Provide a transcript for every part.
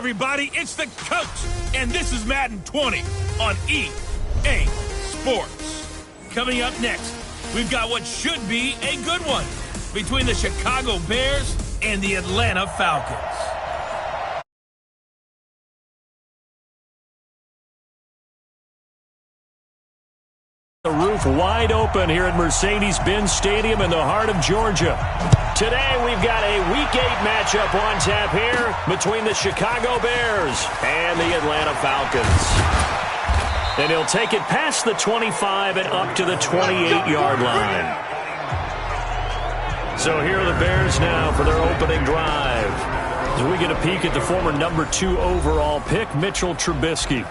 everybody, it's the coach, and this is Madden 20 on EA Sports. Coming up next, we've got what should be a good one between the Chicago Bears and the Atlanta Falcons. The roof wide open here at Mercedes-Benz Stadium in the heart of Georgia. Today we've got a Week 8 matchup on tap here between the Chicago Bears and the Atlanta Falcons. And he'll take it past the 25 and up to the 28-yard line. So here are the Bears now for their opening drive. As we get a peek at the former number 2 overall pick, Mitchell Trubisky.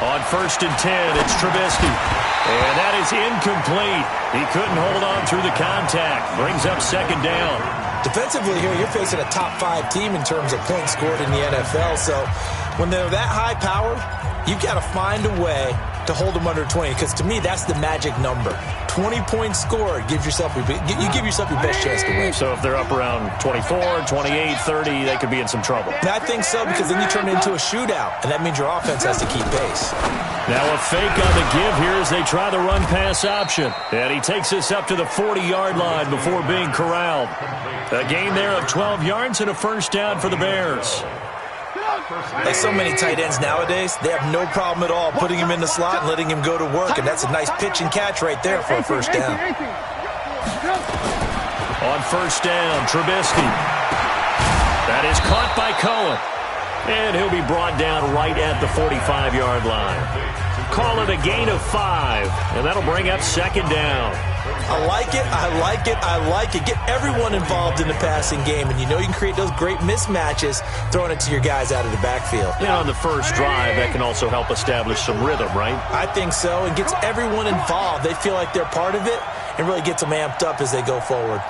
On 1st and 10, it's Trubisky. And that is incomplete. He couldn't hold on through the contact. Brings up 2nd down. Defensively here, you're facing a top 5 team in terms of points scored in the NFL. So when they're that high powered, you've got to find a way to hold them under 20. Because to me, that's the magic number. 20 points scored, you give yourself your best chance to win. So if they're up around 24, 28, 30, they could be in some trouble. And I think so, because then you turn it into a shootout, and that means your offense has to keep pace. Now a fake on the give here as they try the run-pass option. And he takes this up to the 40-yard line before being corralled. A gain there of 12 yards and a 1st down for the Bears. Like so many tight ends nowadays, they have no problem at all putting him in the slot and letting him go to work, and that's a nice pitch and catch right there for a 1st down. On 1st down, Trubisky. That is caught by Cohen. And he'll be brought down right at the 45-yard line. Call it a gain of 5, and that'll bring up 2nd down. I like it, I like it, I like it. Get everyone involved in the passing game, and you know you can create those great mismatches throwing it to your guys out of the backfield. And on the first drive, that can also help establish some rhythm, right? I think so. It gets everyone involved. They feel like they're part of it and really gets them amped up as they go forward.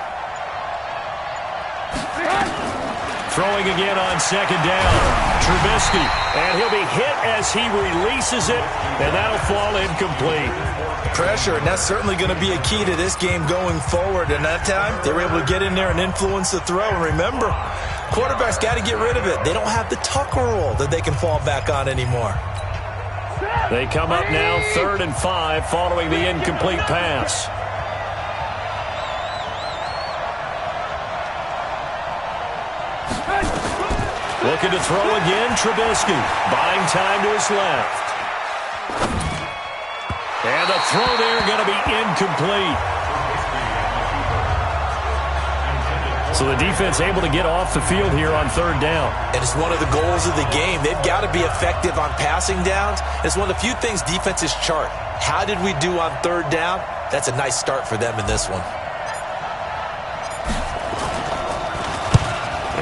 Throwing again on 2nd down. Trubisky, and he'll be hit as he releases it, and that'll fall incomplete. Pressure, and that's certainly going to be a key to this game going forward. And that time, they were able to get in there and influence the throw. And remember, quarterbacks got to get rid of it. They don't have the Tucker rule that they can fall back on anymore. They come up now 3rd and 5 following the incomplete pass. Looking to throw again, Trubisky. Buying time to his left. And the throw there going to be incomplete. So the defense able to get off the field here on 3rd down. And it's one of the goals of the game. They've got to be effective on passing downs. It's one of the few things defenses chart. How did we do on 3rd down? That's a nice start for them in this one.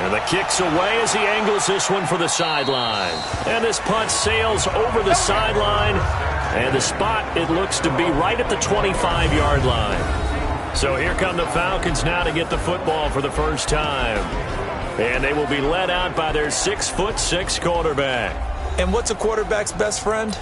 And the kick's away as he angles this one for the sideline. And this punt sails over the sideline. And the spot, it looks to be right at the 25-yard line. So here come the Falcons now to get the football for the first time. And they will be led out by their 6'6" quarterback. And what's a quarterback's best friend?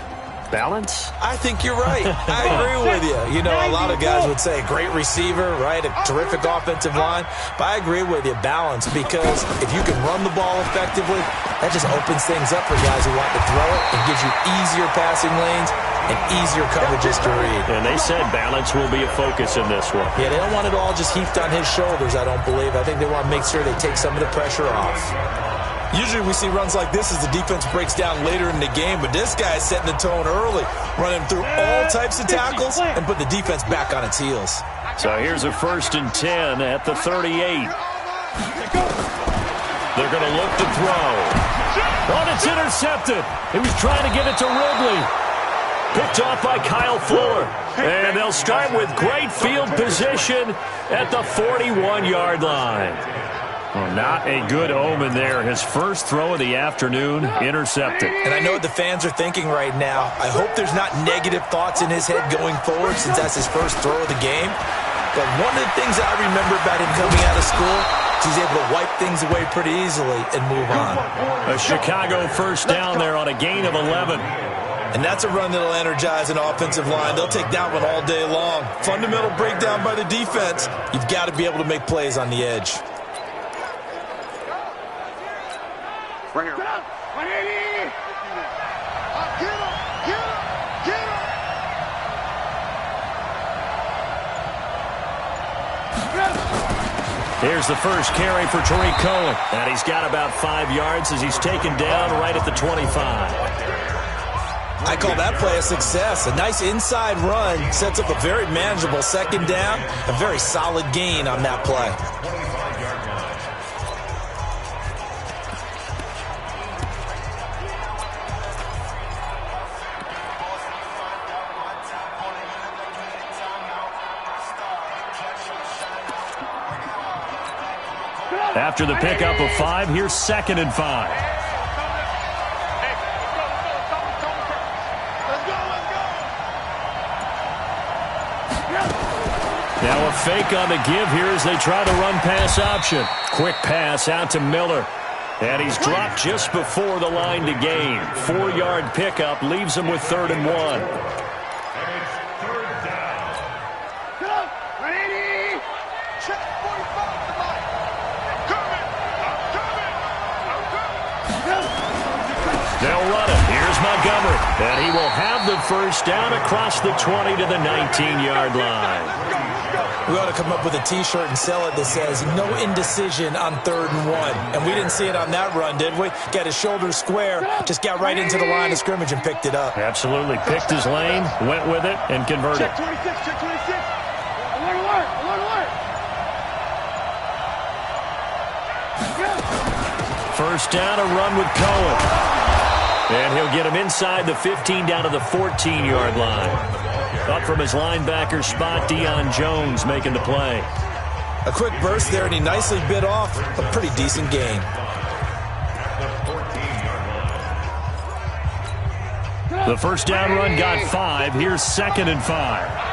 Balance? I think you're right. I agree with you. You know, a lot of guys would say great receiver, right? A terrific offensive line. But I agree with you, balance, because if you can run the ball effectively, that just opens things up for guys who want to throw it and gives you easier passing lanes and easier coverages to read. And they said balance will be a focus in this one. Yeah, they don't want it all just heaped on his shoulders, I don't believe. I think they want to make sure they take some of the pressure off. Usually we see runs like this as the defense breaks down later in the game, but this guy is setting the tone early, running through all types of tackles and put the defense back on its heels. So here's a 1st and 10 at the 38. They're going to look to throw. Oh, it's intercepted. He was trying to get it to Ridley. Picked off by Kyle Fuller. And they'll start with great field position at the 41-yard line. Well, not a good omen there. His first throw of the afternoon, intercepted. And I know what the fans are thinking right now. I hope there's not negative thoughts in his head going forward since that's his first throw of the game. But one of the things I remember about him coming out of school is he's able to wipe things away pretty easily and move on. A Chicago first down there on a gain of 11. And that's a run that'll energize an offensive line. They'll take that one all day long. Fundamental breakdown by the defense. You've got to be able to make plays on the edge. Right here. 180. Get him. Here's the first carry for Tariq Cohen. And he's got about 5 yards as he's taken down right at the 25. I call that play a success. A nice inside run sets up a very manageable 2nd down. A very solid gain on that play. After the pickup of 5, here's 2nd and 5. Now a fake on the give here as they try to run pass option. Quick pass out to Miller. And he's dropped just before the line to gain. 4-yard pickup leaves him with 3rd and 1. They'll run it. Here's Montgomery. And he will have the first down across the 20 to the 19-yard line. We ought to come up with a T-shirt and sell it that says, no indecision on 3rd and 1. And we didn't see it on that run, did we? Got his shoulders square, just got right into the line of scrimmage and picked it up. Absolutely. Picked his lane, went with it, and converted. Check 26, check 26. Alert. First down, a run with Cohen. And he'll get him inside the 15 down to the 14-yard line. Up from his linebacker spot, Deion Jones making the play. A quick burst there, and he nicely bit off a pretty decent gain. The first down run got 5. Here's 2nd and 5.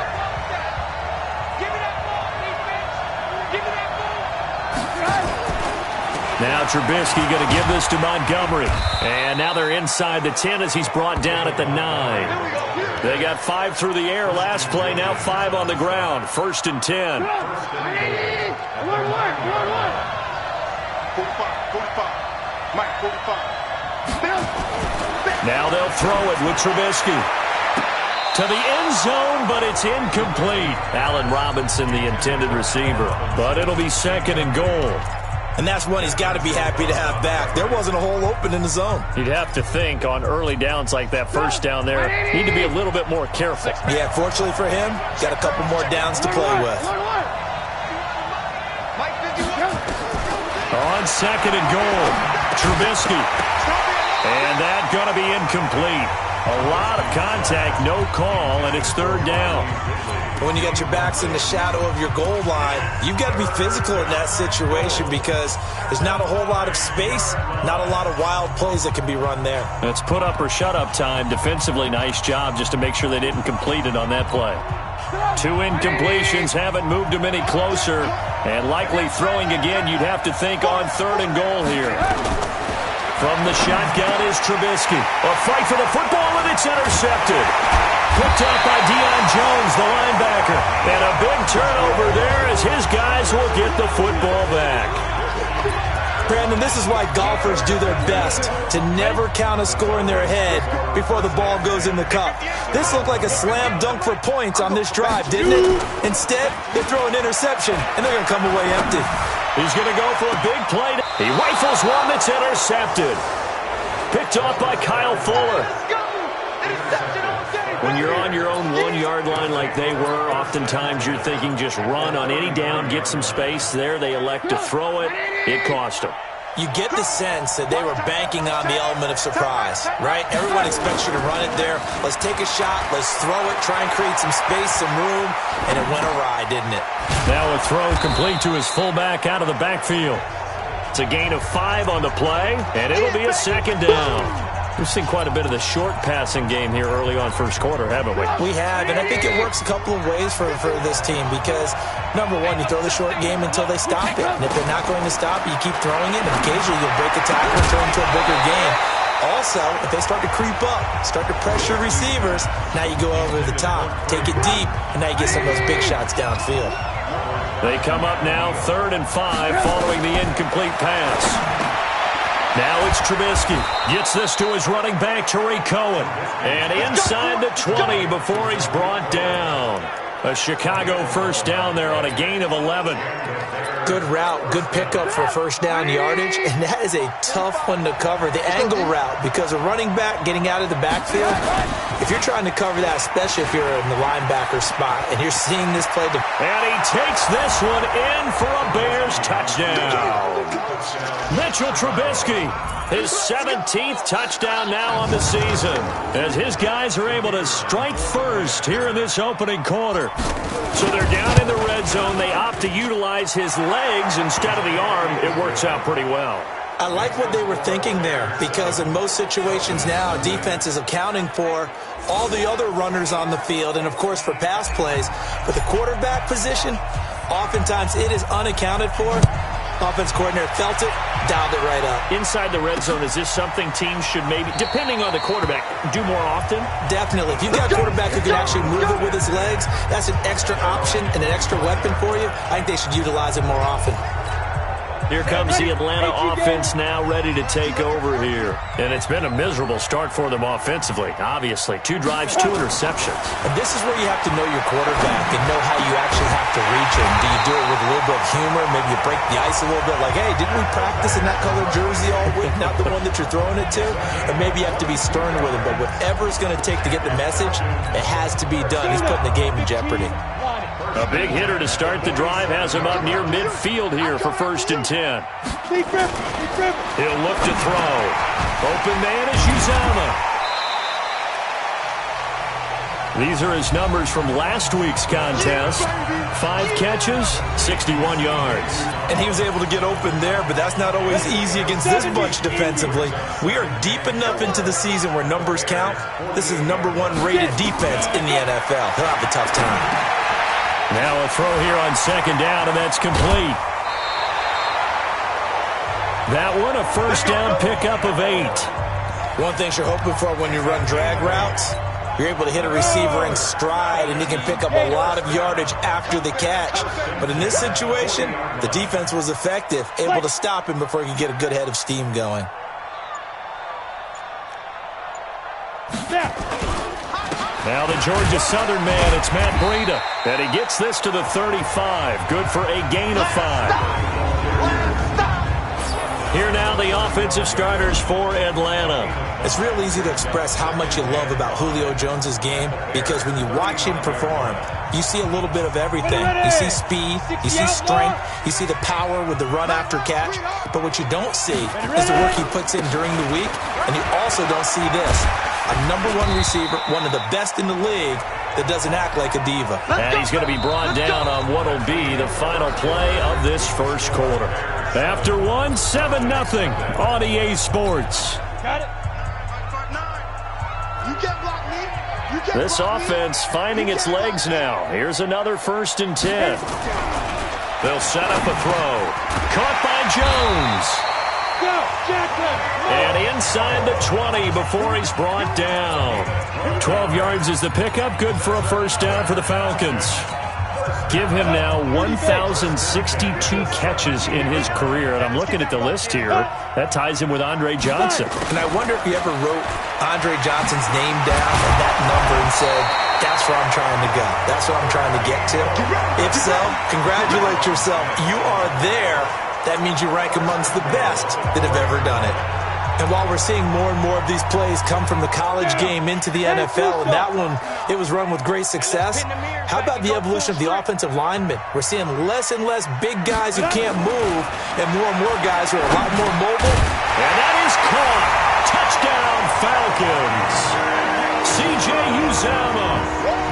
Now Trubisky going to give this to Montgomery. And now they're inside the 10 as he's brought down at the 9. They got 5 through the air last play, now 5 on the ground. 1st and 10. 45. Mike, 45. Now they'll throw it with Trubisky. To the end zone, but it's incomplete. Allen Robinson, the intended receiver. But it'll be 2nd and goal. And that's one he's got to be happy to have back. There wasn't a hole open in the zone. You'd have to think on early downs like that first down there, need to be a little bit more careful. Yeah, fortunately for him, got a couple more downs to play with. On 2nd and goal, Trubisky. And that's going to be incomplete. A lot of contact, no call, and it's third down. When you got your backs in the shadow of your goal line, you've got to be physical in that situation because there's not a whole lot of space, not a lot of wild plays that can be run there. That's put up or shut up time. Defensively, nice job just to make sure they didn't complete it on that play. 2 incompletions haven't moved them any closer, and likely throwing again, you'd have to think on 3rd and goal here. From the shotgun is Trubisky. A fight for the football, and it's intercepted. Picked up by Deion Jones, the linebacker. And a big turnover there as his guys will get the football back. Brandon, this is why golfers do their best to never count a score in their head before the ball goes in the cup. This looked like a slam dunk for points on this drive, didn't it? Instead, they throw an interception, and they're going to come away empty. He's going to go for a big play. He rifles one that's intercepted. Picked off by Kyle Fuller. When you're on your own 1-yard line like they were, oftentimes you're thinking just run on any down, get some space. There they elect to throw it. It cost them. You get the sense that they were banking on the element of surprise, right? Everyone expects you to run it there. Let's take a shot. Let's throw it. Try and create some space, some room. And it went awry, didn't it? Now a throw complete to his fullback out of the backfield. It's a gain of 5 on the play, and it'll be a 2nd down. We've seen quite a bit of the short passing game here early on first quarter, haven't we? We have, and I think it works a couple of ways for this team because, number one, you throw the short game until they stop it. And if they're not going to stop it, you keep throwing it, and occasionally you'll break a tackle and turn into a bigger game. Also, if they start to creep up, start to pressure receivers, now you go over the top, take it deep, and now you get some of those big shots downfield. They come up now 3rd and 5 following the incomplete pass. Now it's Trubisky. Gets this to his running back, Tariq Cohen. And inside the 20 before he's brought down. A Chicago first down there on a gain of 11. Good route, good pickup for first down yardage, and that is a tough one to cover, the angle route, because a running back getting out of the backfield, if you're trying to cover that, especially if you're in the linebacker spot, and you're seeing this play. And he takes this one in for a Bears touchdown. Mitchell Trubisky, his 17th touchdown now on the season, as his guys are able to strike first here in this opening quarter. So they're down in the red zone. They opt to utilize his legs instead of the arm. It works out pretty well. I like what they were thinking there because in most situations now, defense is accounting for all the other runners on the field and, of course, for pass plays. But the quarterback position, oftentimes it is unaccounted for. Offense coordinator felt it, dialed it right up. Inside the red zone, is this something teams should maybe, depending on the quarterback, do more often? Definitely. If you've got a quarterback who can actually move it with his legs, that's an extra option and an extra weapon for you. I think they should utilize it more often. Here comes the Atlanta offense now ready to take over here. And it's been a miserable start for them offensively, obviously. 2 drives, 2 interceptions. And this is where you have to know your quarterback and know how you actually have to reach him. Do you do it with a little bit of humor? Maybe you break the ice a little bit like, hey, didn't we practice in that colored jersey all week? Not the one that you're throwing it to? Or maybe you have to be stern with him. But whatever it's going to take to get the message, it has to be done. He's putting the game in jeopardy. A big hitter to start the drive has him up near midfield here for 1st and 10. He'll look to throw. Open man is Uzama. These are his numbers from last week's contest. 5 catches, 61 yards. And he was able to get open there, but that's not always easy against this bunch defensively. We are deep enough into the season where numbers count. This is #1 rated defense in the NFL. He'll have a tough time. Now a throw here on 2nd down, and that's complete. That one a first down pickup of 8. One thing you're hoping for when you run drag routes, you're able to hit a receiver in stride, and you can pick up a lot of yardage after the catch. But in this situation, the defense was effective, able to stop him before he could get a good head of steam going. Now the Georgia Southern man, it's Matt Breida. And he gets this to the 35. Good for a gain of 5. Here now the offensive starters for Atlanta. It's real easy to express how much you love about Julio Jones' game because when you watch him perform, you see a little bit of everything. You see speed, you see strength, you see the power with the run after catch. But what you don't see is the work he puts in during the week, and you also don't see this. a #1 receiver, one of the best in the league, that doesn't act like a diva. And he's going to be brought down on what will be the final play of this first quarter. After one, 7-0 on EA Sports. Got it. You can't block me. You can't This block offense me. finding its legs now. Here's another 1st and 10. They'll set up a throw. Caught by Jones. Go, Jackson. And inside the 20 before he's brought down. 12 yards is the pickup. Good for a 1st down for the Falcons. Give him now 1,062 catches in his career. And I'm looking at the list here. That ties him with Andre Johnson. And I wonder if he ever wrote Andre Johnson's name down and that number and said, that's where I'm trying to go. That's what I'm trying to get to. If so, congratulate yourself. You are there. That means you rank amongst the best that have ever done it. And while we're seeing more and more of these plays come from the college game into the NFL, and that one, it was run with great success, how about the evolution of the offensive linemen? We're seeing less and less big guys who can't move and more guys who are a lot more mobile. And that is caught. Touchdown, Falcons. C.J. Uzomah,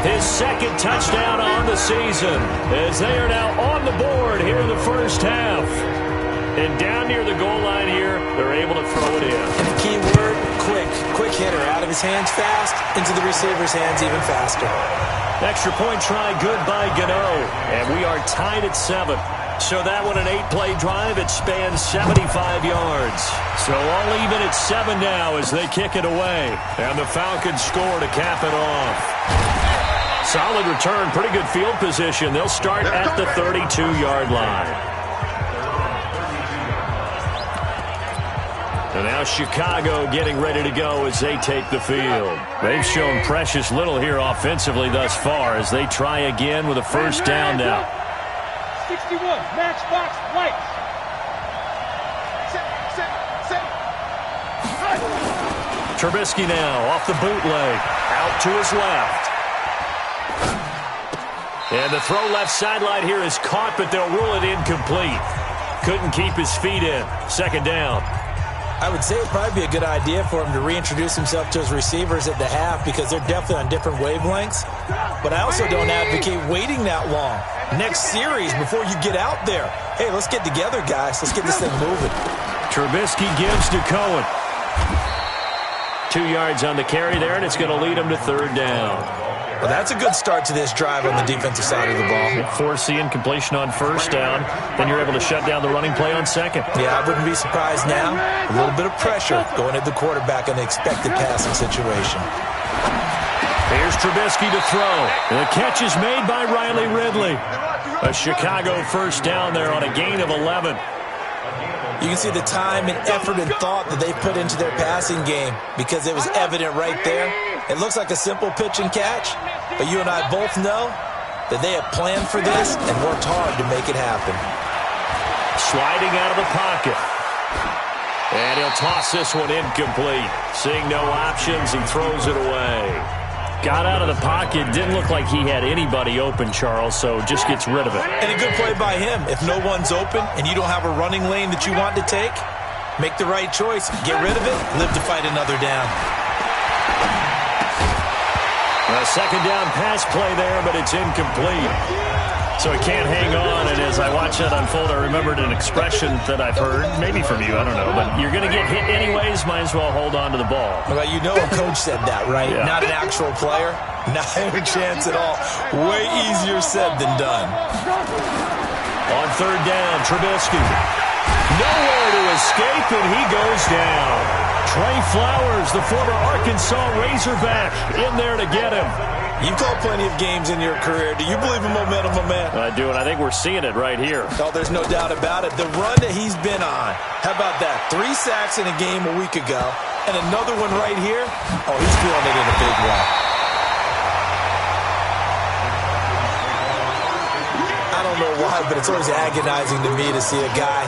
his 2nd touchdown on the season, as they are now on the board here in the first half. And down near the goal line here, they're able to throw it in. And the key word, quick. Quick hitter. Out of his hands fast, into the receiver's hands even faster. Extra point try good by Gano. And we are tied at 7. So that one, an 8-play drive. It spans 75 yards. So all even at 7 now as they kick it away. And the Falcons score to cap it off. Solid return, pretty good field position. They'll start at the 32-yard line. And now Chicago getting ready to go as they take the field. They've shown precious little here offensively thus far as they try again with a 1st down now. 61, matchbox, lights. Set. Trubisky now off the bootleg. Out to his left. And the throw left sideline here is caught, but they'll rule it incomplete. Couldn't keep his feet in. 2nd down. I would say it'd probably be a good idea for him to reintroduce himself to his receivers at the half because they're definitely on different wavelengths. But I also don't advocate waiting that long. Next series before you get out there. Hey, let's get together, guys. Let's get this thing moving. Trubisky gives to Cohen. 2 yards on the carry there, and it's going to lead him to 3rd down. Well, that's a good start to this drive on the defensive side of the ball. Force the incompletion on 1st down. Then you're able to shut down the running play on 2nd. Yeah, I wouldn't be surprised now. A little bit of pressure going at the quarterback in the expected passing situation. Here's Trubisky to throw. The catch is made by Riley Ridley. A Chicago 1st down there on a gain of 11. You can see the time and effort and thought that they put into their passing game because it was evident right there. It looks like a simple pitch and catch, but you and I both know that they have planned for this and worked hard to make it happen. Sliding out of the pocket. And he'll toss this one incomplete. Seeing no options, he throws it away. Got out of the pocket. Didn't look like he had anybody open, Charles, so just gets rid of it. And a good play by him. If no one's open and you don't have a running lane that you want to take, make the right choice. Get rid of it. Live to fight another down. A 2nd down pass play there, but it's incomplete. So he can't hang on, and as I watch that unfold, I remembered an expression that I've heard, maybe from you, I don't know, but you're going to get hit anyways, might as well hold on to the ball. Well, you know a coach said that, right? Yeah. Not an actual player. Not a chance at all. Way easier said than done. On 3rd down, Trubisky. Nowhere to escape, and he goes down. Trey Flowers, the former Arkansas Razorback, in there to get him. You've called plenty of games in your career. Do you believe in momentum, my man? I do, and I think we're seeing it right here. Oh, there's no doubt about it. The run that he's been on. How about that? 3 sacks in a game a week ago, and another one right here. Oh, he's feeling it in a big way. I don't know why, but it's always agonizing to me to see a guy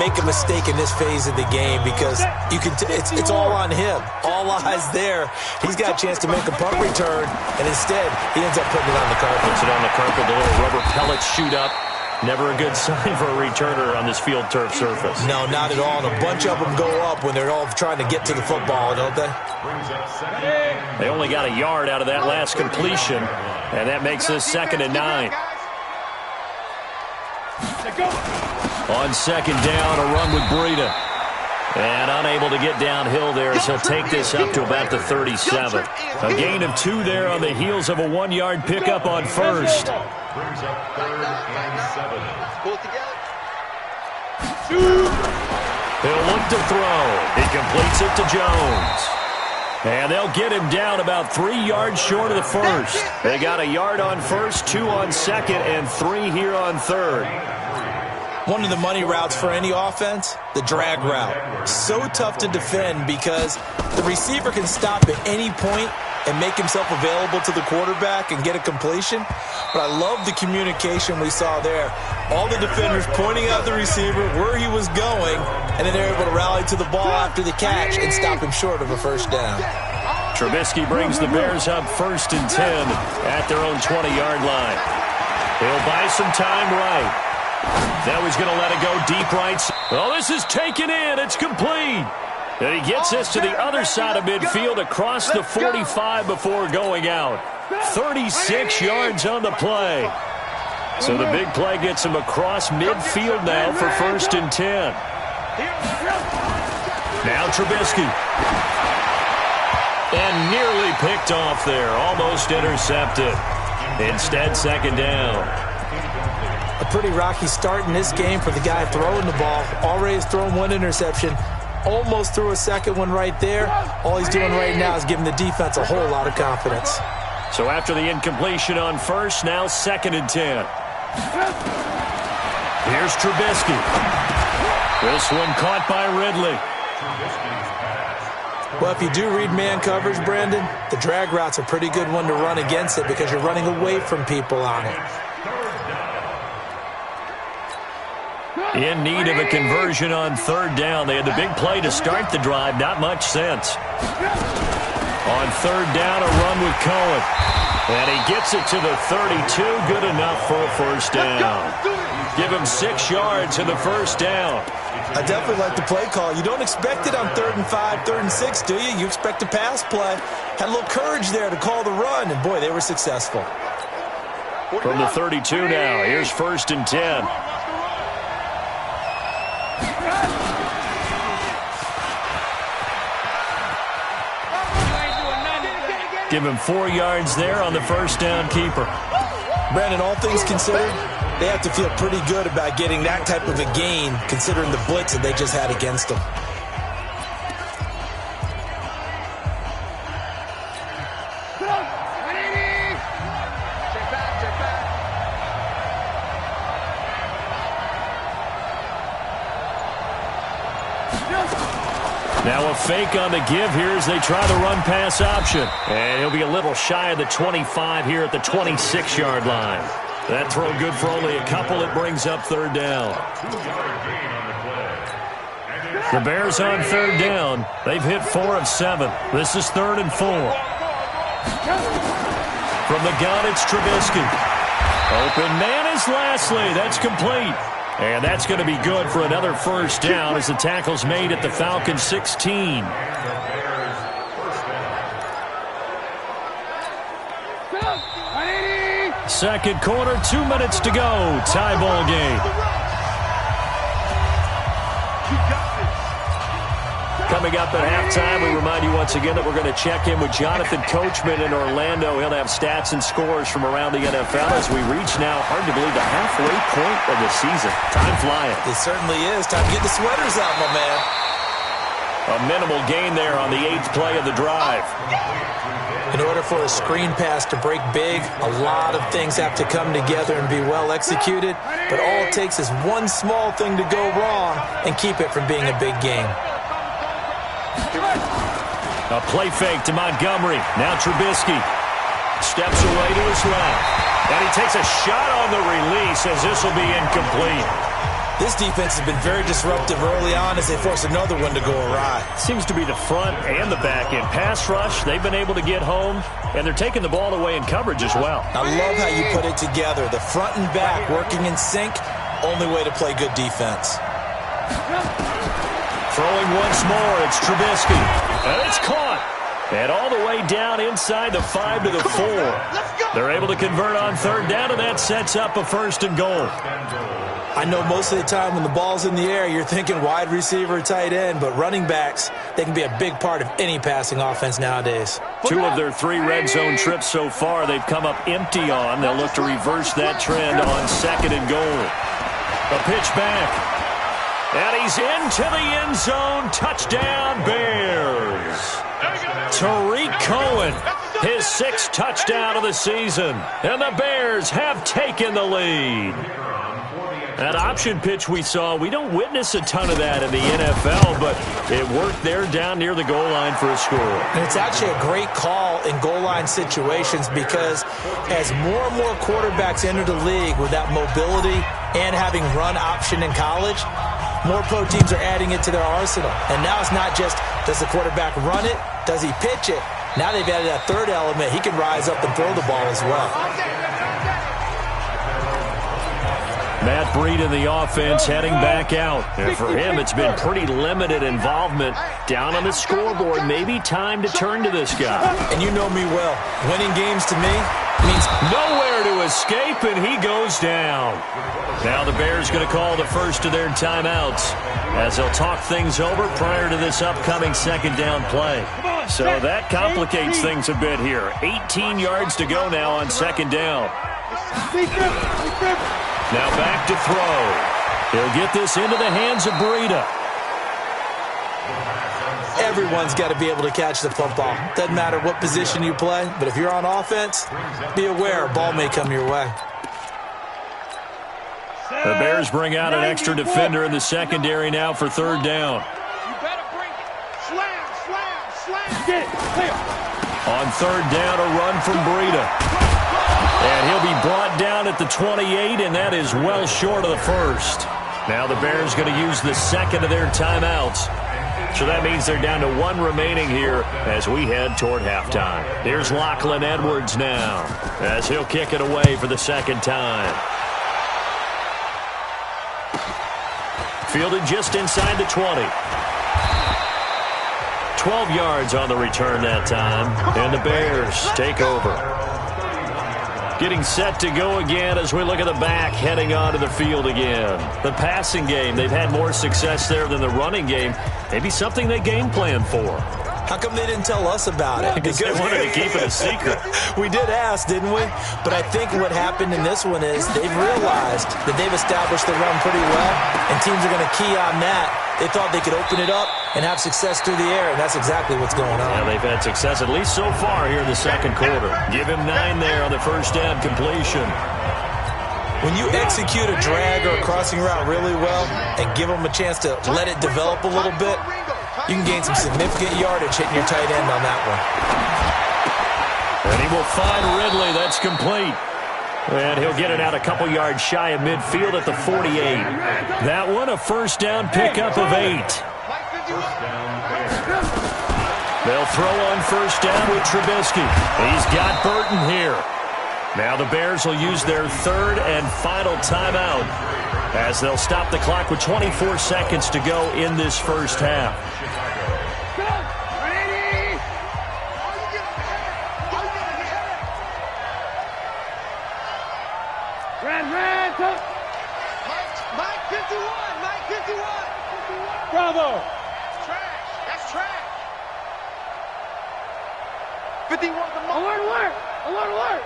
make a mistake in this phase of the game because you can it's all on him. All eyes there. He's got a chance to make a punt return, and instead he ends up putting it on the carpet. Puts it on the carpet. The little rubber pellets shoot up. Never a good sign for a returner on this field turf surface. No, not at all. And a bunch of them go up when they're all trying to get to the football, don't they? They only got a yard out of that last completion, and that makes this 2nd and 9. On 2nd down, a run with Breida. And unable to get downhill there as he'll take this up to about the 37. A gain of 2 there on the heels of a 1-yard pickup on 1st. Brings up 3rd and 7. Pull it together. He'll look to throw. He completes it to Jones. And they'll get him down about 3 yards short of the 1st. They got a yard on 1st, 2 on 2nd, and 3 here on 3rd. One of the money routes for any offense, the drag route. So tough to defend because the receiver can stop at any point and make himself available to the quarterback and get a completion. But I love the communication we saw there. All the defenders pointing out the receiver where he was going, and then they're able to rally to the ball after the catch and stop him short of a 1st down. Trubisky brings the Bears up 1st and 10 at their own 20-yard line. He'll buy some time right. Now he's going to let it go deep right. Oh, this is taken in. It's complete. And he gets this to the other side of midfield across the 45 before going out. 36 yards on the play. So the big play gets him across midfield now for 1st and 10. Now Trubisky. And nearly picked off there. Almost intercepted. Instead, 2nd down. A pretty rocky start in this game for the guy throwing the ball. Already has thrown 1 interception. Almost threw a 2nd one right there. All he's doing right now is giving the defense a whole lot of confidence. So after the incompletion on 1st, now 2nd and 10. Here's Trubisky. This one caught by Ridley. Well, if you do read man coverage, Brandon, the drag route's a pretty good one to run against it because you're running away from people on it. In need of a conversion on 3rd down. They had the big play to start the drive. Not much sense. On 3rd down, a run with Cohen. And he gets it to the 32. Good enough for a 1st down. Give him 6 yards in the 1st down. I definitely like the play call. You don't expect it on 3rd and 5, 3rd and 6, do you? You expect a pass play. Had a little courage there to call the run, and boy, they were successful. From the 32 now, here's 1st and 10. Give him 4 yards there on the 1st down keeper. Brandon, all things considered, they have to feel pretty good about getting that type of a gain considering the blitz that they just had against them. Now a fake on the give here as they try the run-pass option. And he'll be a little shy of the 25 here at the 26-yard line. That throw good for only a couple. It brings up 3rd down. The Bears on 3rd down. They've hit 4 of 7. This is 3rd and 4. From the gun, it's Trubisky. Open man is Lashley. That's complete. And that's going to be good for another 1st down as the tackle's made at the Falcons 16. Second quarter, 2 minutes to go. Tie ball game. Coming up at halftime, we remind you once again that we're going to check in with Jonathan Coachman in Orlando. He'll have stats and scores from around the NFL as we reach now, hard to believe, the halfway point of the season. Time flying. It certainly is. Time to get the sweaters out, my man. A minimal gain there on the 8th play of the drive. In order for a screen pass to break big, a lot of things have to come together and be well executed. But all it takes is one small thing to go wrong and keep it from being a big game. A play fake to Montgomery. Now Trubisky steps away to his left. And he takes a shot on the release as this will be incomplete. This defense has been very disruptive early on as they force another one to go awry. Seems to be the front and the back end. Pass rush, they've been able to get home, and they're taking the ball away in coverage as well. I love how you put it together. The front and back working in sync, only way to play good defense. Throwing once more, it's Trubisky. And it's caught. And all the way down inside the 5 to the 4. They're able to convert on third down, and that sets up a 1st and goal. I know most of the time when the ball's in the air, you're thinking wide receiver, tight end, but running backs, they can be a big part of any passing offense nowadays. 2 of their 3 red zone trips so far, they've come up empty on. They'll look to reverse that trend on 2nd and goal. A pitch back. And he's into the end zone. Touchdown, Bears. Tariq Cohen, his 6th touchdown of the season. And the Bears have taken the lead. That option pitch we saw, we don't witness a ton of that in the NFL, but it worked there down near the goal line for a score. And it's actually a great call in goal line situations because as more and more quarterbacks enter the league with that mobility and having run option in college, more pro teams are adding it to their arsenal. And now it's not just, does the quarterback run it? Does he pitch it? Now they've added that third element. He can rise up and throw the ball as well. Matt Breed in the offense heading back out. And for him, it's been pretty limited involvement down on the scoreboard. Maybe time to turn to this guy. And you know me well. Winning games to me means nowhere to escape, and he goes down. Now the Bears going to call the first of their timeouts as they'll talk things over prior to this upcoming 2nd down play. So that complicates things a bit here. 18 yards to go now on 2nd down. Now back to throw. He'll get this into the hands of Breida. Everyone's got to be able to catch the football. Doesn't matter what position you play, but if you're on offense, be aware a ball may come your way. The Bears bring out an extra defender in the secondary now for 3rd down. You better bring it. Slam, slam, slam. Get it. Clear. On 3rd down, a run from Breida. And he'll be brought down at the 28, and that is well short of the 1st. Now the Bears going to use the 2nd of their timeouts. So that means they're down to 1 remaining here as we head toward halftime. Here's Lachlan Edwards now as he'll kick it away for the 2nd time. Fielded just inside the 20. 12 yards on the return that time, and the Bears take over. Getting set to go again as we look at the back heading onto the field again. The passing game, they've had more success there than the running game. Maybe something they game plan for. How come they didn't tell us about it? Because they wanted to keep it a secret. We did ask, didn't we? But I think what happened in this one is they've realized that they've established the run pretty well, and teams are going to key on that. They thought they could open it up and have success through the air, and that's exactly what's going on. Yeah, they've had success at least so far here in the 2nd quarter. Give him 9 there on the 1st down completion. When you execute a drag or a crossing route really well and give them a chance to let it develop a little bit, you can gain some significant yardage hitting your tight end on that one. And he will find Ridley. That's complete. And he'll get it out a couple yards shy of midfield at the 48. That one, a 1st down pickup of 8. They'll throw on 1st down with Trubisky. He's got Burton here. Now the Bears will use their 3rd and final timeout as they'll stop the clock with 24 seconds to go in this 1st half. Mike 51, Mike 51. Bravo. Trash, that's trash. 51. Alert, alert, alert, alert.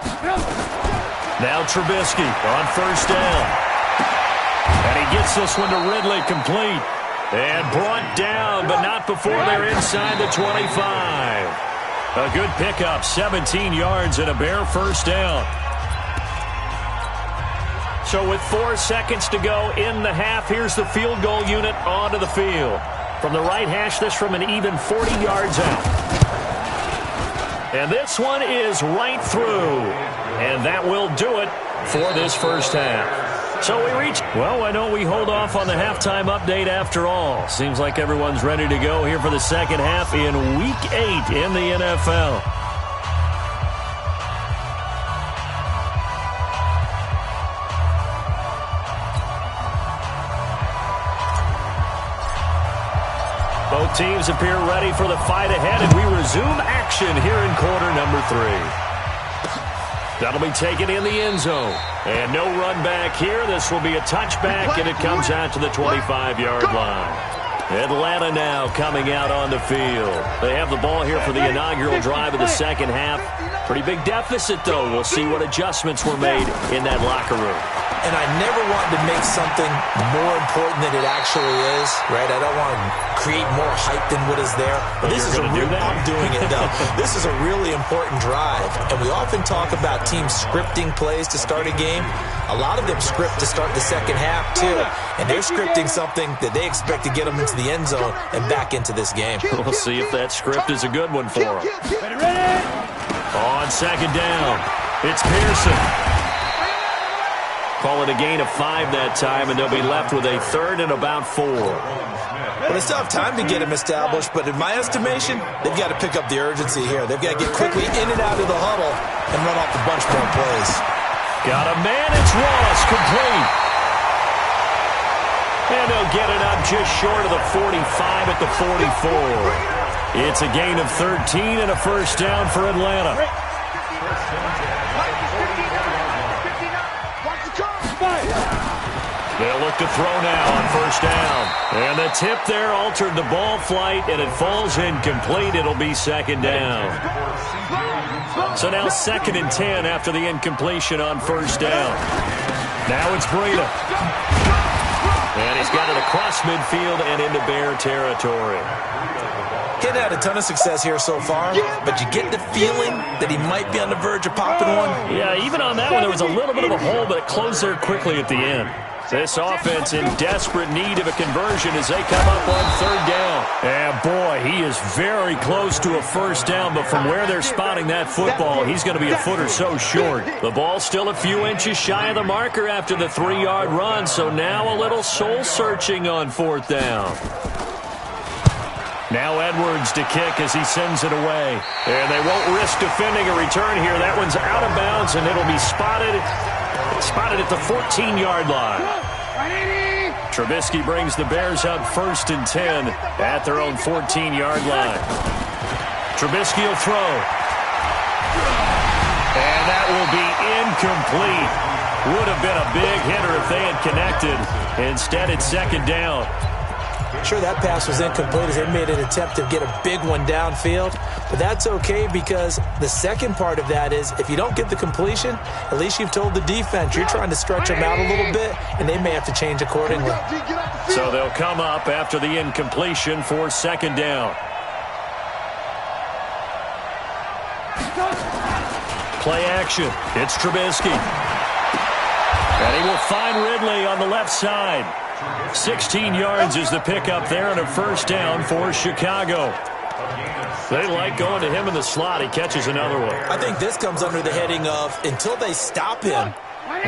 Now Trubisky on 1st down. And he gets this one to Ridley complete. And brought down, but not before they're inside the 25. A good pickup, 17 yards and a bare 1st down. So with 4 seconds to go in the half, here's the field goal unit onto the field. From the right hash, this from an even 40 yards out. And this one is right through. And that will do it for this 1st half. So we reach. Well, why don't we hold off on the halftime update after all? Seems like everyone's ready to go here for the second half in Week 8 in the NFL. Both teams appear ready for the fight ahead, and we resume action here in quarter number 3. That'll be taken in the end zone. And no run back here. This will be a touchback, and it comes out to the 25-yard line. Atlanta now coming out on the field. They have the ball here for the inaugural drive of the second half. Pretty big deficit, though. We'll see what adjustments were made in that locker room. And I never want to make something more important than it actually is, right? I don't want to create more hype than what is there. But this is I'm doing it, though. This is a really important drive. And we often talk about teams scripting plays to start a game. A lot of them script to start the second half, too. And they're scripting something that they expect to get them into the end zone and back into this game. We'll see if that script is a good one for them. On second down, it's Pearson. Call it a gain of 5 that time, and they'll be left with a third and about 4. Well, they still have time to get him established, but in my estimation, they've got to pick up the urgency here. They've got to get quickly in and out of the huddle and run off a bunch more plays. Got a man, it's Ross, complete. And they'll get it up just short of the 45 at the 44. It's a gain of 13 and a first down for Atlanta. They'll look to throw now on first down. And the tip there altered the ball flight, and it falls incomplete. It'll be second down. So now 2nd and 10 after the incompletion on first down. Now it's Breida. And he's got it across midfield and into Bear territory. He's had a ton of success here so far, but you get the feeling that he might be on the verge of popping one. Yeah, even on that one, there was a little bit of a hole, but it closed there quickly at the end. This offense in desperate need of a conversion as they come up on third down. And boy, he is very close to a first down, but from where they're spotting that football, he's going to be a foot or so short. The ball's still a few inches shy of the marker after the 3-yard run, so now a little soul-searching on fourth down. Now Edwards to kick as he sends it away. And they won't risk defending a return here. That one's out of bounds, and it'll be spotted at the 14-yard line. Trubisky brings the Bears up 1st and 10 at their own 14-yard line. Trubisky will throw. And that will be incomplete. Would have been a big hitter if they had connected. Instead, it's second down. Sure, that pass was incomplete as they made an attempt to get a big one downfield, but that's okay because the second part of that is if you don't get the completion, at least you've told the defense you're trying to stretch them out a little bit, and they may have to change accordingly. So they'll come up after the incompletion for second down. Play action. It's Trubisky. And he will find Ridley on the left side. 16 yards is the pickup there and a first down for Chicago. They like going to him in the slot. He catches another one. I think this comes under the heading of until they stop him,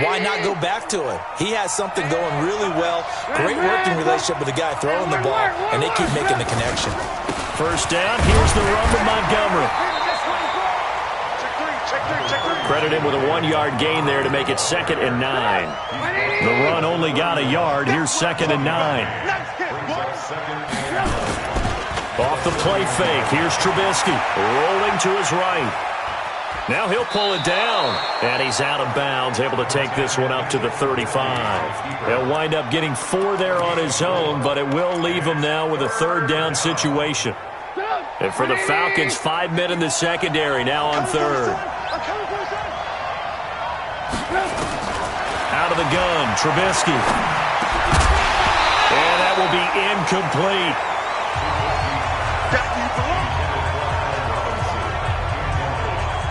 why not go back to it? He has something going really well. Great working relationship with the guy throwing the ball, and they keep making the connection. First down. Here's the run to Montgomery. Credit him with a 1-yard gain there to make it 2nd and 9. The run only got a yard. Here's 2nd and 9. Off the play fake. Here's Trubisky rolling to his right. Now he'll pull it down. And he's out of bounds, able to take this one up to the 35. He'll wind up getting 4 there on his own, but it will leave him now with a third down situation. And for the Falcons, 5 men in the secondary now on third. Out of the gun, Trubisky. And that will be incomplete.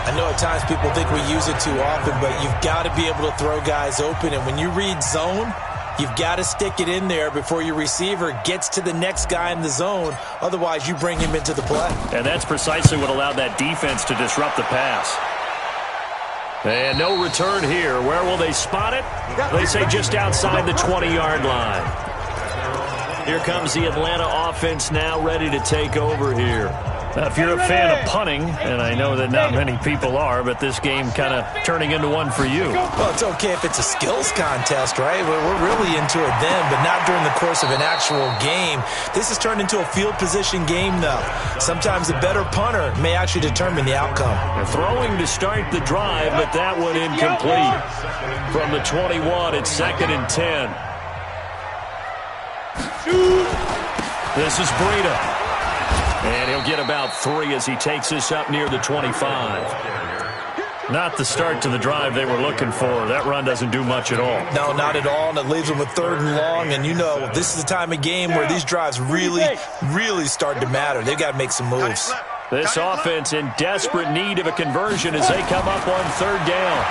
I know at times people think we use it too often, but you've got to be able to throw guys open. And when you read zone, you've got to stick it in there before your receiver gets to the next guy in the zone. Otherwise, you bring him into the play. And that's precisely what allowed that defense to disrupt the pass. And no return here. Where will they spot it? They say just outside the 20-yard line. Here comes the Atlanta offense now ready to take over here. Now, if you're a fan of punting, and I know that not many people are, but this game kind of turning into one for you. Well, it's okay if it's a skills contest, right? We're really into it then, but not during the course of an actual game. This has turned into a field position game, though. Sometimes the better punter may actually determine the outcome. They're throwing to start the drive, but that one incomplete. From the 21, it's 2nd and 10. This is Breida. And he'll get about 3 as he takes this up near the 25. Not the start to the drive they were looking for. That run doesn't do much at all. No, not at all, and it leaves them with 3rd and long. And you know, this is the time of game where these drives really start to matter. They've got to make some moves. This offense in desperate need of a conversion as they come up on 3rd down.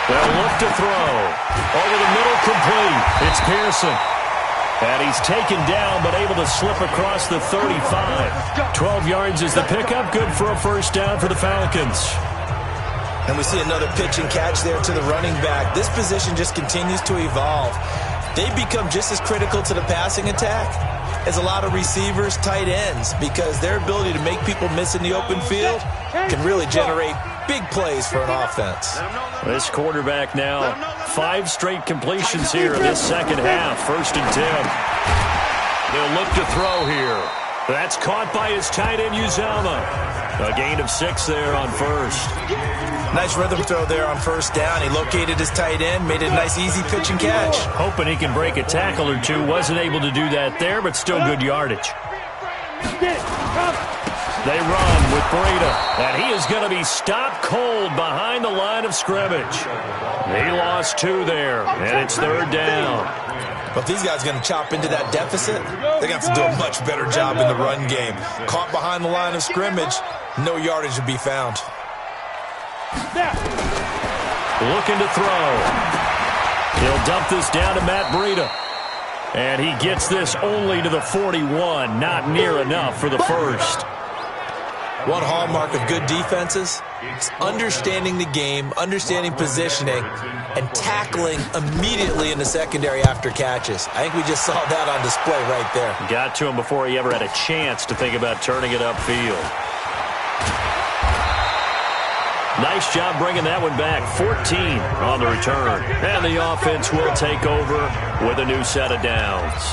They'll look to throw. Over the middle, complete. It's Pearson. And he's taken down, but able to slip across the 35. 12 yards is the pickup. Good for a 1st down for the Falcons. And we see another pitch and catch there to the running back. This position just continues to evolve. They become just as critical to the passing attack as a lot of receivers, tight ends, because their ability to make people miss in the open field can really generate big plays for an offense. This quarterback now, 5 straight completions here in this second half. 1st and 10. They'll look to throw here. That's caught by his tight end, Uzama. A gain of 6 there on 1st. Nice rhythm throw there on 1st down. He located his tight end, made it a nice easy pitch and catch. Hoping he can break a tackle or two. Wasn't able to do that there, but still good yardage. They run with Breida, and he is going to be stopped cold behind the line of scrimmage. He lost 2 there, and it's 3rd down. But if these guys are going to chop into that deficit, they're going to have to do a much better job in the run game. Caught behind the line of scrimmage, no yardage to be found. Looking to throw. He'll dump this down to Matt Breida. And he gets this only to the 41, not near enough for the 1st. One hallmark of good defenses is understanding the game, understanding positioning, and tackling immediately in the secondary after catches. I think we just saw that on display right there. Got to him before he ever had a chance to think about turning it upfield. Nice job bringing that one back. 14 on the return. And the offense will take over with a new set of downs.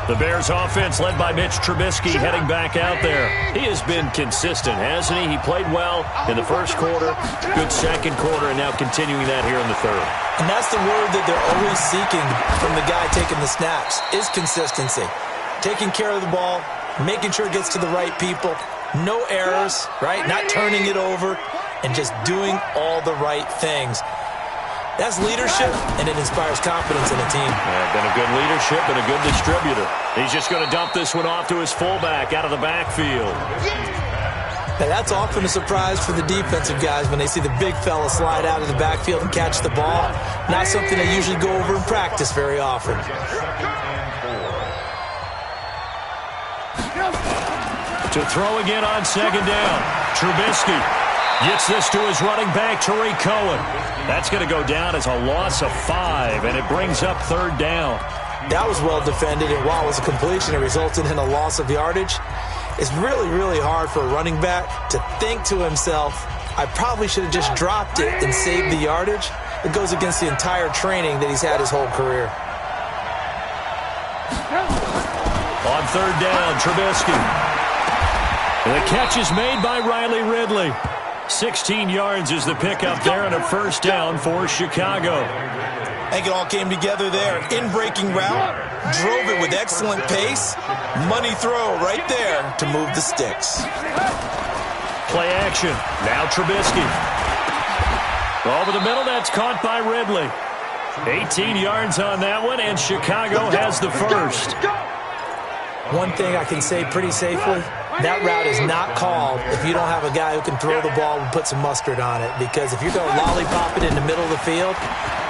The Bears offense led by Mitch Trubisky heading back out there. He has been consistent, hasn't he? He played well in the 1st quarter, good 2nd quarter, and now continuing that here in the 3rd. And that's the word that they're always seeking from the guy taking the snaps, is consistency. Taking care of the ball, making sure it gets to the right people, no errors, right? Not turning it over, and just doing all the right things. That's leadership, and it inspires confidence in a team. Yeah, been a good leadership and a good distributor. He's just going to dump this one off to his fullback out of the backfield. Now, that's often a surprise for the defensive guys when they see the big fella slide out of the backfield and catch the ball. Not something they usually go over in practice very often. To throw again on 2nd down. Trubisky gets this to his running back, Tariq Cohen. That's going to go down as a loss of 5, and it brings up 3rd down. That was well defended, and while it was a completion, it resulted in a loss of yardage. It's really hard for a running back to think to himself, I probably should have just dropped it and saved the yardage. It goes against the entire training that he's had his whole career. On 3rd down, Trubisky. The catch is made by Riley Ridley. 16 yards is the pickup there, and a 1st down for Chicago. I think it all came together there. In-breaking route, drove it with excellent pace. Money throw right there to move the sticks. Play action. Now Trubisky. Over the middle, that's caught by Ridley. 18 yards on that one, and Chicago has the 1st. One thing I can say pretty safely, that route is not called if you don't have a guy who can throw the ball and put some mustard on it. Because if you're going to lollipop it in the middle of the field,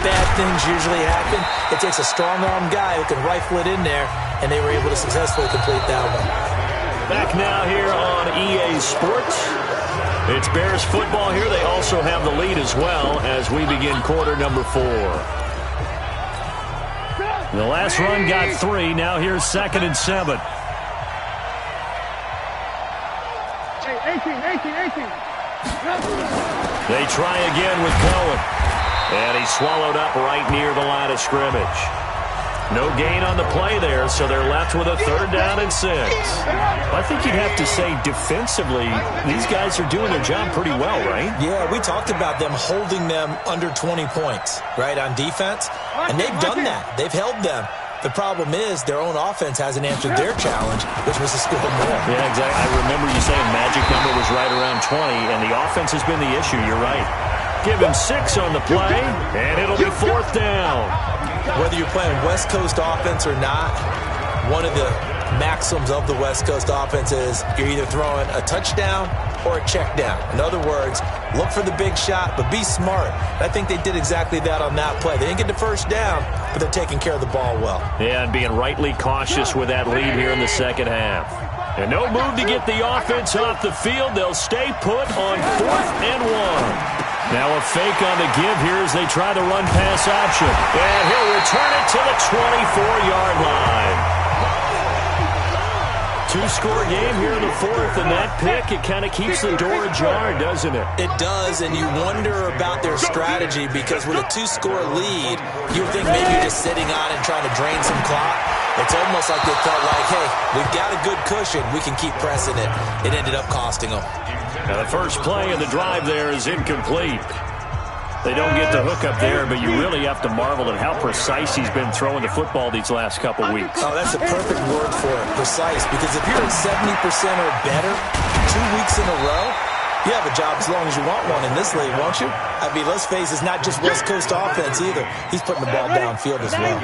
bad things usually happen. It takes a strong-arm guy who can rifle it in there, and they were able to successfully complete that one. Back now here on EA Sports. It's Bears football here. They also have the lead as well as we begin quarter number 4. The last run got 3. Now here's 2nd and 7. 18. They try again with Cohen. And he's swallowed up right near the line of scrimmage. No gain on the play there, so they're left with a 3rd down and 6. I think you'd have to say defensively, these guys are doing their job pretty well, right? Yeah, we talked about them holding them under 20 points, right, on defense. And they've done that. They've held them. The problem is their own offense hasn't answered their challenge, which was to score more. Yeah, exactly. I remember you saying magic number was right around 20, and the offense has been the issue. You're right. Give him 6 on the play, and it'll be 4th down. Whether you're playing West Coast offense or not, one of the maxims of the West Coast offense is you're either throwing a touchdown or a check down. In other words, look for the big shot, but be smart. I think they did exactly that on that play. They didn't get the 1st down, but they're taking care of the ball well. Yeah, and being rightly cautious with that lead here in the second half. And no move to get the offense off the field. They'll stay put on 4th and 1. Now a fake on the give here as they try the run-pass option. And he'll return it to the 24-yard line. 2-score game here in the 4th, and that pick, it kind of keeps the door ajar, doesn't it? It does, and you wonder about their strategy because with a 2-score lead, you would think maybe you're just sitting on it and trying to drain some clock. It's almost like they felt like, hey, we've got a good cushion. We can keep pressing it. It ended up costing them. Now the first play of the drive there is incomplete. They don't get the hook up there, but you really have to marvel at how precise he's been throwing the football these last couple weeks. Oh, that's a perfect word for it, precise, because if you're at 70% or better 2 weeks in a row, you have a job as long as you want one in this league, won't you? I mean, let's face it, it's not just West Coast offense either. He's putting the ball downfield as well.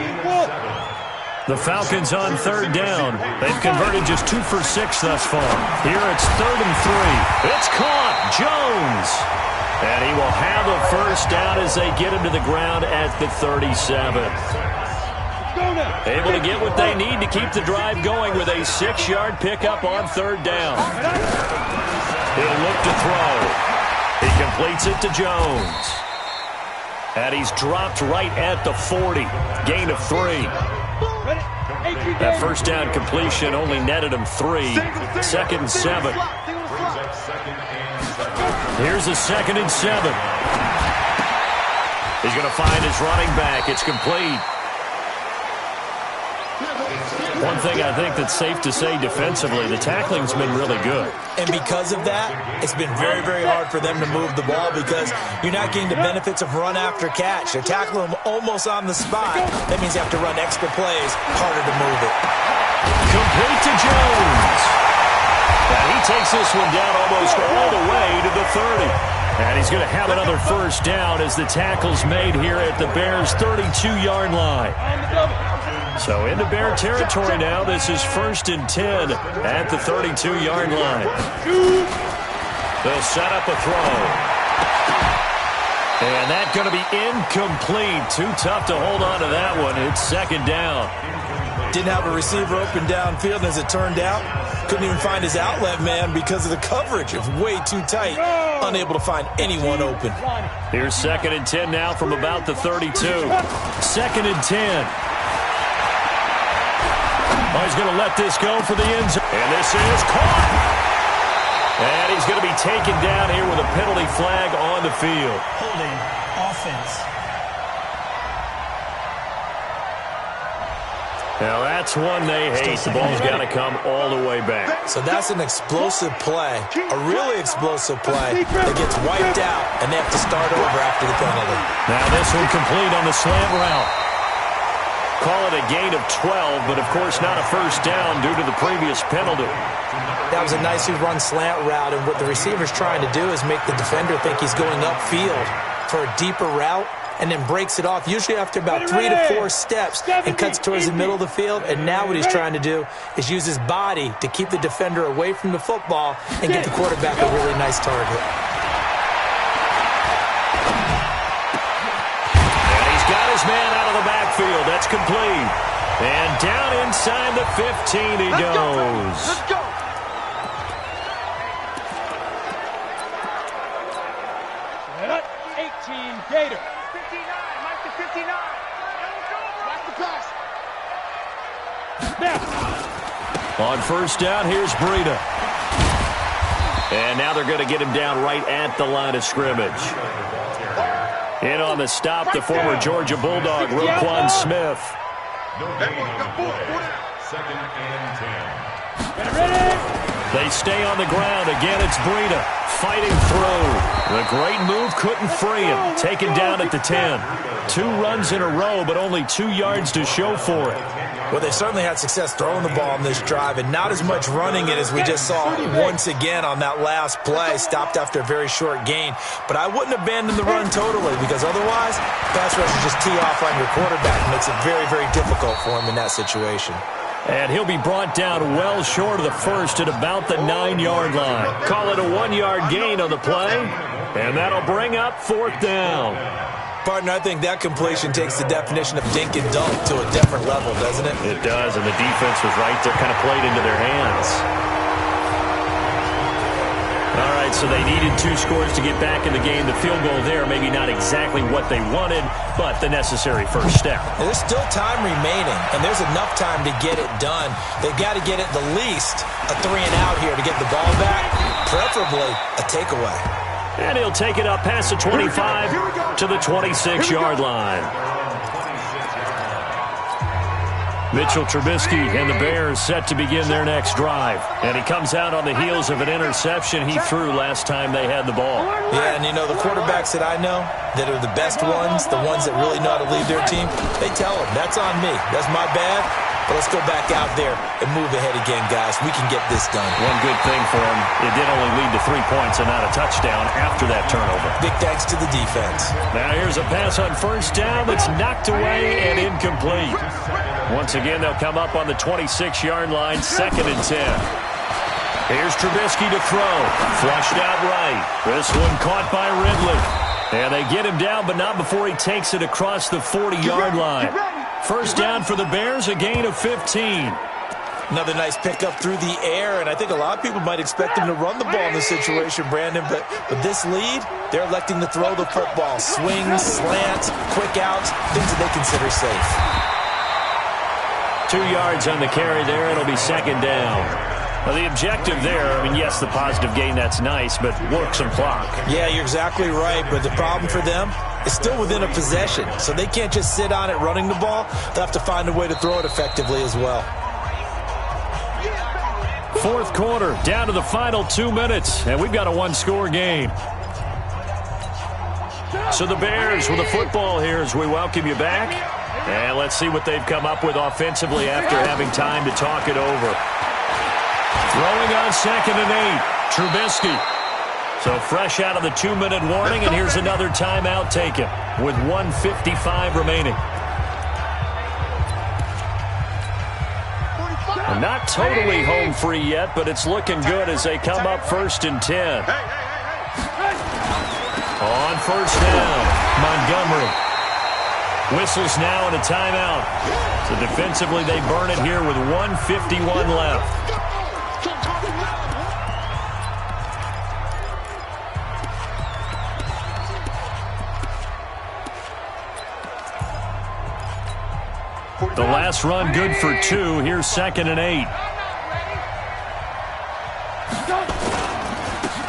The Falcons on 3rd down. They've converted just 2 for 6 thus far. Here it's 3rd and 3. It's caught. Jones. And he will have a 1st down as they get him to the ground at the 37. Able to get what they need to keep the drive going with a 6-yard pickup on 3rd down. He'll look to throw. He completes it to Jones. And he's dropped right at the 40. Gain of 3. That 1st down completion only netted him 3. 2nd and 7. Here's a 2nd and 7. He's going to find his running back. It's complete. One thing I think that's safe to say defensively, the tackling's been really good. And because of that, it's been very, very hard for them to move the ball because you're not getting the benefits of run after catch. They're tackling them almost on the spot. That means you have to run extra plays, harder to move it. Complete to Jones. And he takes this one down almost all the way to the 30. And he's going to have another 1st down as the tackle's made here at the Bears' 32-yard line. So into Bear territory now. This is 1st and 10 at the 32-yard line. They'll set up a throw. And that's going to be incomplete. Too tough to hold on to that one. It's 2nd down. Didn't have a receiver open downfield, and as it turned out, couldn't even find his outlet man because of the coverage. It was way too tight. Unable to find anyone open. Here's 2nd and 10 now from about the 32. 2nd and 10. Oh, he's going to let this go for the end zone. And this is caught. And he's going to be taken down here with a penalty flag on the field. Holding offense. Now that's one they hate. The ball's got to come all the way back. So that's an explosive play, a really explosive play that gets wiped out, and they have to start over after the penalty. Now this one complete on the slant route. Call it a gain of 12, but of course not a 1st down due to the previous penalty. That was a nicely run slant route, and what the receiver's trying to do is make the defender think he's going upfield for a deeper route, and then breaks it off, usually after about 3 to 4 steps, and cuts towards the middle of the field. And now what he's trying to do is use his body to keep the defender away from the football and get the quarterback a really nice target. And he's got his man out of the backfield. That's complete. And down inside the 15 he goes. Let's go. On first down, here's Breida. And now they're going to get him down right at the line of scrimmage. In on the stop, the former Georgia Bulldog, Roquan Smith. No gain on the play. 2nd and 10. They stay on the ground. Again, it's Breida fighting through. The great move couldn't free him. Taken down at the 10. 2 runs in a row, but only 2 yards to show for it. Well, they certainly had success throwing the ball on this drive, and not as much running it as we just saw once again on that last play. Stopped after a very short gain. But I wouldn't abandon the run totally, because otherwise, pass rushers just tee off on your quarterback. It makes it very, very difficult for him in that situation. And he'll be brought down well short of the first at about the 9-yard line. Call it a 1-yard gain on the play, and that'll bring up 4th down. Partner, I think that completion takes the definition of dink and dunk to a different level, doesn't it? It does, and the defense was right there, kind of played into their hands. All right, so they needed 2 scores to get back in the game. The field goal there, maybe not exactly what they wanted, but the necessary first step. And there's still time remaining, and there's enough time to get it done. They've got to get at the least a 3-and-out here to get the ball back, preferably a takeaway. And he'll take it up past the 25 to the 26-yard line. Mitchell Trubisky and the Bears set to begin their next drive. And he comes out on the heels of an interception he threw last time they had the ball. Yeah, and you know, the quarterbacks that I know that are the best ones, the ones that really know how to lead their team, they tell them, that's on me. That's my bad. But let's go back out there and move ahead again, guys. We can get this done. One good thing for him, it did only lead to 3 points and not a touchdown after that turnover. Big thanks to the defense. Now here's a pass on first down that's knocked away and incomplete. Once again, they'll come up on the 26-yard line, 2nd and 10. Here's Trubisky to throw. Flushed out right. This one caught by Ridley. And they get him down, but not before he takes it across the 40-yard line. First down for the Bears, a gain of 15. Another nice pickup through the air, and I think a lot of people might expect him to run the ball in this situation, Brandon, but with this lead, they're electing to throw the football. Swings, slants, quick outs, things that they consider safe. 2 yards on the carry there, it'll be 2nd down. Well, the objective there, I mean, yes, the positive gain, that's nice, but work some clock. Yeah, you're exactly right, but the problem for them is still within a possession, so they can't just sit on it running the ball. They'll have to find a way to throw it effectively as well. 4th quarter, down to the final 2 minutes, and we've got a 1-score game. So the Bears with the football here as we welcome you back. And let's see what they've come up with offensively after having time to talk it over. Throwing on 2nd and 8, Trubisky. So fresh out of the 2-minute warning, and here's another timeout taken with 1:55 remaining. Not totally home free yet, but it's looking good as they come up 1st and 10. On first down, Montgomery. Whistles now and a timeout. So defensively, they burn it here with 1:51 left. The last run good for 2. Here's 2nd and 8.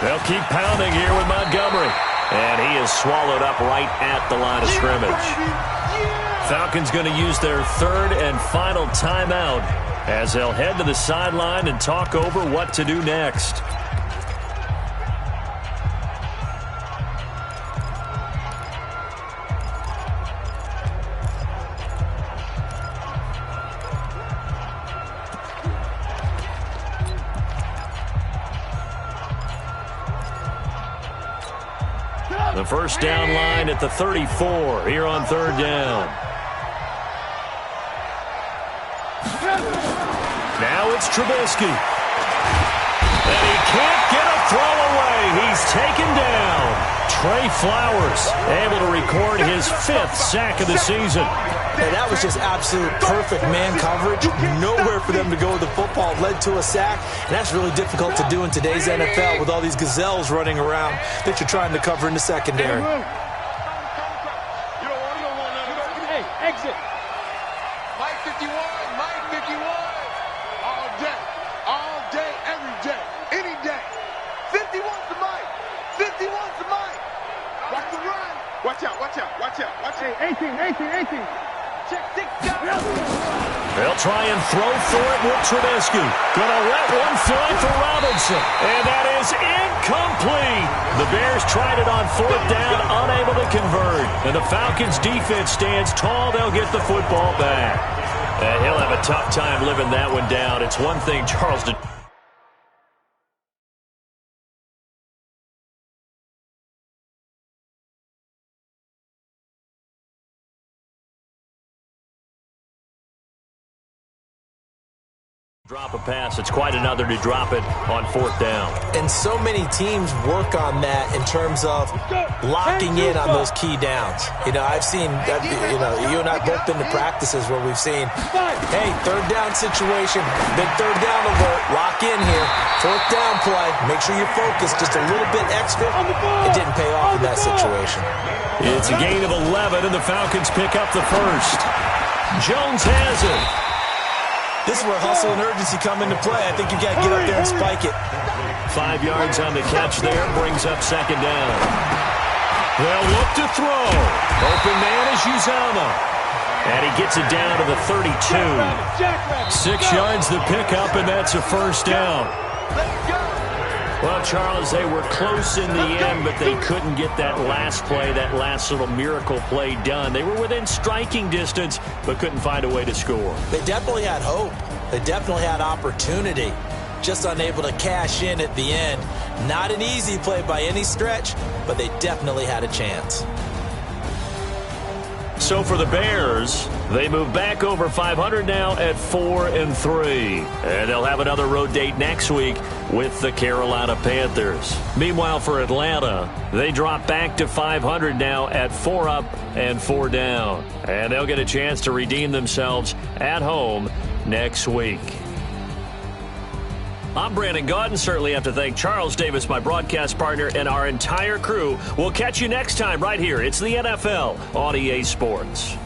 They'll keep pounding here with Montgomery. And he is swallowed up right at the line of scrimmage. Falcons going to use their 3rd and final timeout as they'll head to the sideline and talk over what to do next. The first down line at the 34 here on 3rd down. Now it's Trubisky. And he can't get a throw away. He's taken down. Trey Flowers able to record his 5th sack of the season. And that was just absolute perfect man coverage. Nowhere for them to go with the football. Led to a sack. And that's really difficult to do in today's NFL with all these gazelles running around that you're trying to cover in the secondary. Hey, exit. Mike 51, Mike 51. All day. 18. They'll try and throw for it with Trubisky. Gonna let one fly for Robinson. And that is incomplete. The Bears tried it on 4th down, unable to convert. And the Falcons' defense stands tall. They'll get the football back. And he'll have a tough time living that one down. It's one thing Charles did. Drop a pass. It's quite another to drop it on 4th down. And so many teams work on that in terms of locking in on those key downs. You know, I've seen, you and I both been to practices where we've seen, hey, 3rd down situation, big 3rd down alert, lock in here, 4th down play, make sure you're focused just a little bit extra. It didn't pay off in that situation. It's a gain of 11, and the Falcons pick up the first. Jones has it. This is where hustle and urgency come into play. I think you've got to get up there and spike it. 5 yards on the catch there, brings up 2nd down. They'll look to throw. Open man is Uzama. And he gets it down to the 32. 6 yards the pickup, and that's a 1st down. Well, Charles, they were close in the end, but they couldn't get that last play, that last little miracle play done. They were within striking distance, but couldn't find a way to score. They definitely had hope. They definitely had opportunity. Just unable to cash in at the end. Not an easy play by any stretch, but they definitely had a chance. So for the Bears, they move back over 500 now at 4-3. And they'll have another road date next week with the Carolina Panthers. Meanwhile, for Atlanta, they drop back to 500 now at 4 up and 4 down. And they'll get a chance to redeem themselves at home next week. I'm Brandon Gaudin. Certainly have to thank Charles Davis, my broadcast partner, and our entire crew. We'll catch you next time right here. It's the NFL on EA Sports.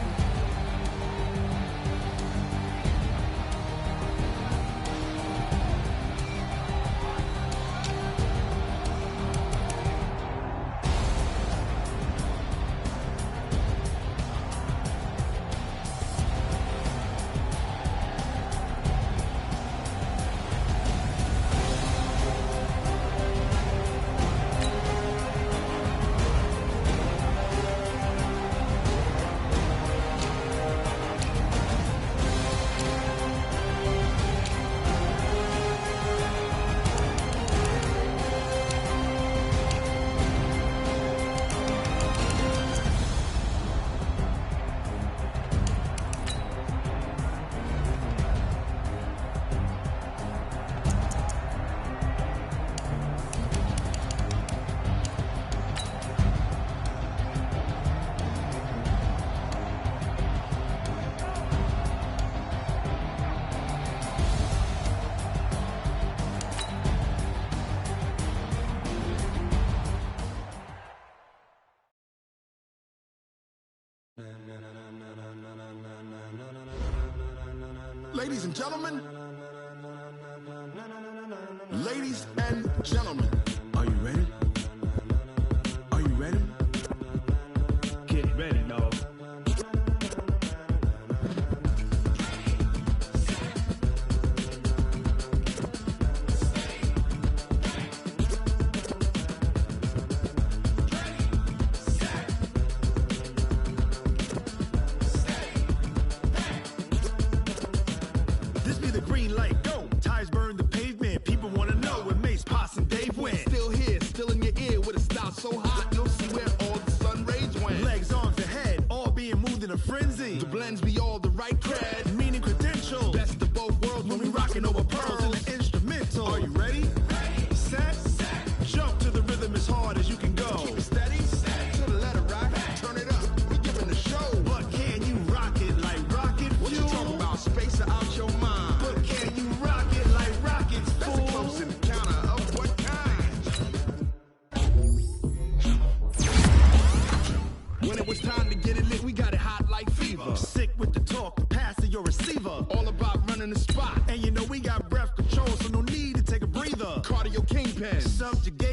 Ladies and gentlemen, are you ready? Are you ready? Get ready, dog. This be the green light, go. Tires burn the pavement. People want to know where Mace, Poss, and Dave went. Still here, still in your ear with a style so hot. You'll see where all the sun rays went. Legs, arms, and head, all being moved in a frenzy. The blends be all the right cred, meaning credentials. Best of both worlds when we rocking over pearls in the instrumental. Are you ready? Set. Jump to the rhythm as hard as you can go. Keep it steady. To the letter rock. Turn it up. We giving the show. But can you rock it like rocket fuel? What you talking about? Space out your mind. But can you rock it like rockets, fool? That's a close encounter of what kind? When it was time to get it lit, we got it hot like fever. Sick with the talk, the pass to your receiver. All about running the spot. And you know we got breath control, so no need to take a breather. Cardio kingpin, subjugate.